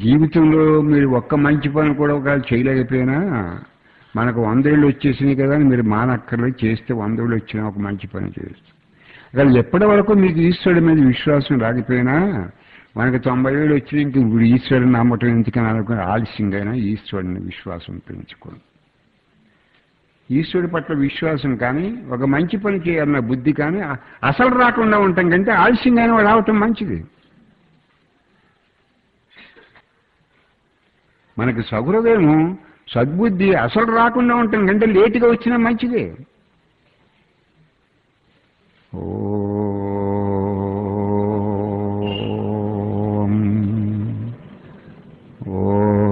జీవితంలో మీరు ఒక్క మంచి పని కూడా ఒకవేళ చేయలేకపోయినా మనకు 100 ఏళ్ళు వచ్చేసినాయి కదా అని మీరు మానక్కర్లేదు, చేస్తే 100 ఏళ్ళు వచ్చినా ఒక మంచి పని చేస్తే. అక్కడ ఎప్పటి వరకు మీకు ఈశ్వరుడి మీద విశ్వాసం రాకపోయినా మనకు 90 ఏళ్ళు వచ్చినా ఇంక ఇప్పుడు ఈశ్వరుని నమ్మటం ఎందుకని అనుకుని ఆలస్యంగా ఈశ్వరుని విశ్వాసం పెంచుకోండి. ఈశ్వరుడి పట్ల విశ్వాసం కానీ ఒక మంచి పని చేయాలన్న బుద్ధి కానీ అసలు రాకుండా ఉండటం కంటే ఆలస్యంగానే రావటం మంచిది. మనకి సహృదయము సద్బుద్ధి అసలు రాకుండా ఉండటం కంటే లేటుగా వచ్చినా మంచిదే. ఓం ఓం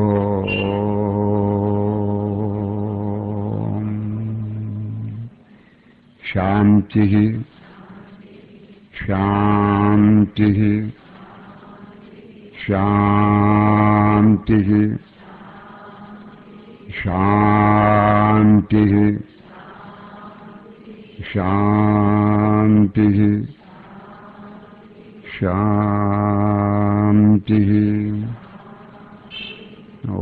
శాంతి శాంతి శాంతి శాంతి శాంతి శాంతి. ఓ